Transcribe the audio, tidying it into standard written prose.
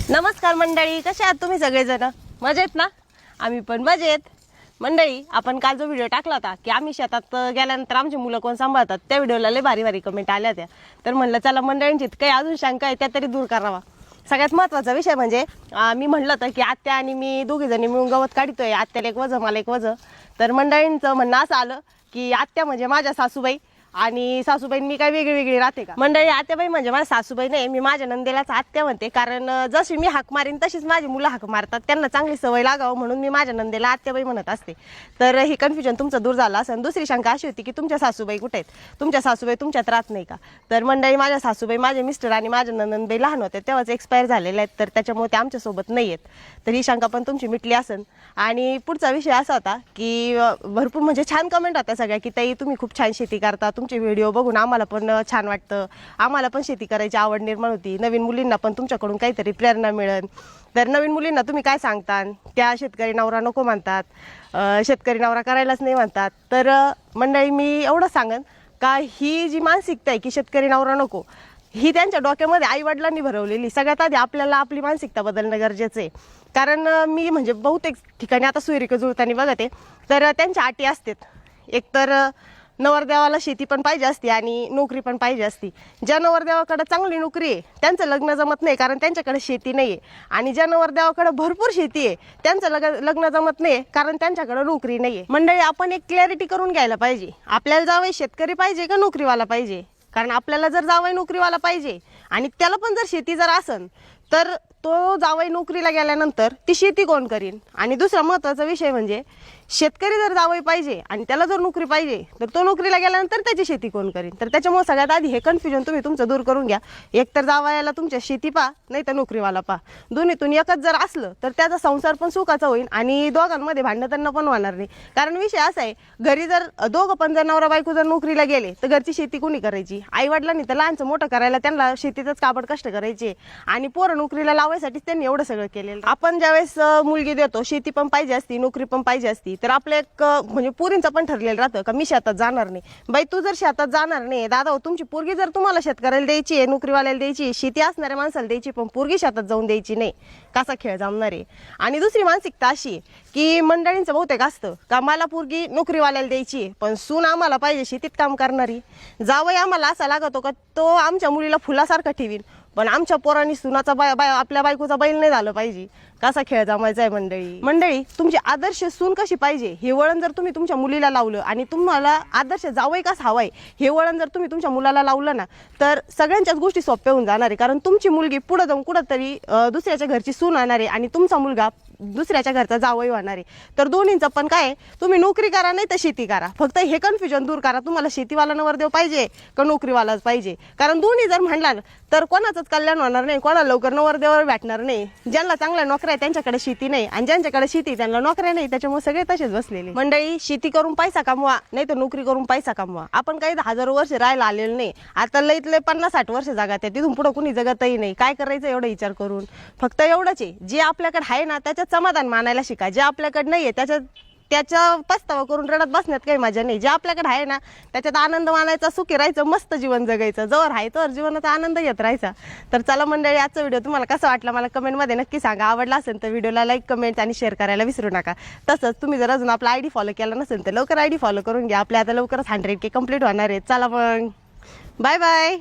नमस्कार मंडळी, कसे आहात तुम्ही सगळेजण? मजेत ना? आम्ही पण मजेत. मंडळी, आपण काल जो व्हिडिओ टाकला होता की आम्ही शेतात गेल्यानंतर आमची मुलं कोण सांभाळतात, त्या व्हिडिओला लय भारी भारी कमेंट आल्या होत्या. तर म्हणलं चला मंडळींची काही अजून शंका आहे त्या तरी दूर करावा. सगळ्यात महत्त्वाचा विषय म्हणजे मी म्हणलं होतं की आत्या आणि मी दोघी जणी मिळून गवत काढतोय, आत्याला एक वजं मला एक वजं. तर मंडळींचं म्हणणं असं आलं की आत्या म्हणजे माझ्या सासूबाई आणि सासूबाई मी काय वेगळी वेगळी राहते का? मंडळी, आत्याबाई म्हणजे माझ्या सासूबाई नाही, मी माझ्या नंदेलाच आत्या म्हणते. कारण जशी मी हाक मारीन तशीच माझी मुलं हाक मारतात, त्यांना चांगली सवय लागावं म्हणून मी माझ्या नंदेला आत्याबाई म्हणत असते. तर ही कन्फ्युजन तुमचं दूर झालं असेल. दुसरी शंका अशी होती की तुमच्या सासूबाई कुठे आहेत, तुमच्या सासूबाई तुमच्यात राहत नाही का? तर मंडळी, माझ्या सासूबाई माझे मिस्टर आणि माझ्या नंदबाई लहान होते तेव्हाच एक्सपायर झालेले आहेत, तर त्याच्यामुळे ते आमच्यासोबत नाही आहेत. तर ही शंका पण तुमची मिटली असेल. आणि पुढचा विषय असा होता की भरपूर म्हणजे छान कमेंट होत्या सगळ्या की ताई तुम्ही खूप छान शेती करता, तुमचे व्हिडिओ बघून आम्हाला पण छान वाटतं, आम्हाला पण शेती करायची आवड निर्माण होती, नवीन मुलींना पण तुमच्याकडून काहीतरी प्रेरणा मिळेल. तर नवीन मुलींना तुम्ही काय सांगता? त्या शेतकरी नवरा नको म्हणतात, शेतकरी नवरा करायलाच नाही म्हणतात. तर मंडळी, मी एवढं सांगेन का ही जी मानसिकता आहे की शेतकरी नवरा नको, ही त्यांच्या डोक्यामध्ये आईवडिलांनी भरवलेली. सगळ्यात आधी आपल्याला आपली मानसिकता बदलणं गरजेचं आहे. कारण मी म्हणजे बहुतेक ठिकाणी आता सूर्यक जुळताना बघते तर त्यांच्या अटी असतात. एकतर नवरदेवाला शेती पण पाहिजे असते आणि नोकरी पण पाहिजे असती. ज्या नवरदेवाकडे चांगली नोकरी आहे त्यांचं लग्न जमत नाही, कारण त्यांच्याकडे शेती नाही आहे. आणि ज्या नवरदेवाकडे भरपूर शेती आहे त्यांचं लग्न जमत नाही, कारण त्यांच्याकडे नोकरी नाही आहे. मंडळी, आपण एक क्लॅरिटी करून घ्यायला पाहिजे, आपल्याला जावई शेतकरी पाहिजे का नोकरीवाला पाहिजे? कारण आपल्याला जर जावई नोकरीवाला पाहिजे आणि त्याला पण जर शेती जर असेल तर तो जावई नोकरीला गेल्यानंतर ती शेती कोण करीन? आणि दुसरा महत्त्वाचा विषय म्हणजे शेतकरी जर जावई पाहिजे आणि त्याला जर नोकरी पाहिजे तर तो नोकरीला गेल्यानंतर त्याची शेती कोण करीन? तर त्याच्यामुळे सगळ्यात आधी हे कन्फ्युजन तुम्ही तुमचं दूर करून घ्या. एक तर जावयाला तुमच्या शेती पा, नाही तर नोकरीवाला पा. दोन्हीतून एकच जर असलं तर त्याचा संसार पण सुखाचा होईल आणि दोघांमध्ये भांडण पण होणार नाही. कारण विषय असा आहे, घरी जर दोघं पण जर नवरा बायको जर नोकरीला गेले तर घरची शेती कोणी करायची? आई वडिलांनी तर लहानचं मोठं करायला त्यांना शेतीतच काबड कष्ट करायचे आणि पोरं नोकरीला लावायसाठीच त्यांनी एवढं सगळं केलेलं. आपण ज्यावेळेस मुलगी देतो, शेती पण पाहिजे असती, नोकरी पण पाहिजे असती, तर आपलं एक म्हणजे पोरींचं पण ठरलेलं राहतं का मी शेतात जाणार नाही. बाई, तू जर शेतात जाणार नाही, दादा तुमची पोरगी जर तुम्हाला शेतकऱ्याला द्यायची आहे, नोकरीवाल्याला द्यायची आहे, शेती असणाऱ्या माणसाला द्यायची, पण पोरगी शेतात जाऊन द्यायची नाही, कसा खेळ जमणार आहे? आणि दुसरी मानसिकता अशी की मंडळींचं बहुतेक असतं का मला पोरगी नोकरीवाल्याला द्यायची आहे पण सून आम्हाला पाहिजे शेतीत काम करणारी. जावई आम्हाला असा लागतो का तो आमच्या मुलीला फुलासारखं ठेवीन, पण आमच्या पोरांनी सुनाचा आपल्या बायकोचा बैल नाही झालं पाहिजे. कसा खेळ जमायचा आहे मंडळी, तुमची आदर्श सून कशी पाहिजे हे वळण जर तुम्ही तुमच्या मुलीला लावलं आणि तुम्हाला आदर्श जावई कसा हवाय हे वळण जर तुम्ही तुमच्या मुलाला लावलं ना, तर सगळ्यांच्याच गोष्टी सोप्या होऊन जाणार आहे. कारण तुमची मुलगी पुढे जाऊन कुठंतरी दुसऱ्याच्या घरची सून होणार आहे आणि तुमचा मुलगा दुसऱ्याच्या घरचा जावई होणार आहे. तर दोन्हींचं पण काय, तुम्ही नोकरी करा नाही तर शेती करा. फक्त हे कन्फ्युजन दूर करा, तुम्हाला शेतीवाला नवरदेव पाहिजे का नोकरीवालाच पाहिजे? कारण दोन्ही जर म्हणला तर कोणाचंच कल्याण होणार नाही, कोणाला लवकर नवरदेवावर भेटणार नाही. ज्यांना चांगल्या नोकऱ्या त्यांच्याकडे शेती नाही आणि ज्यांच्याकडे शेती त्यांना नोकऱ्या नाही, त्याच्यामुळे सगळे तसेच बसलेले. मंडळी, शेती करून पैसा कमवा नाही तर नोकरी करून पैसा कमवा. आपण काही हजारो वर्ष राहायला आलेलं नाही. आता लईत लई 50-60 वर्ष जगात आहे, तिथून पुढे कुणी जगतही नाही. काय करायचं एवढा विचार करून? फक्त एवढंच आहे, जे आपल्याकडे आहे ना त्याच्यात समाधान मानायला शिका. जे आपल्याकडे नाहीये त्याच्या पस्तावा करून रडत बसण्यात काही मजा नाही. जे आपल्याकडे आहे ना त्याच्यात आनंद मानायचा, सुखी राहायचं, मस्त जीवन जगायचं. जवळ आहे तर जीवनाचा आनंद घेत राहायचा. तर चला मंडळी, आजचा व्हिडिओ तुम्हाला कसा वाटला मला कमेंटमध्ये नक्की सांगा. आवडला असेल तर व्हिडिओला लाईक, कमेंट आणि शेअर करायला विसरू नका. तसंच तुम्ही जर अजून आपला आयडी फॉलो केला नसेल तर लवकर आयडी फॉलो करून घ्या. आपल्या आता लवकरच 100K कंप्लीट होणार आहे. चला मग, बाय बाय.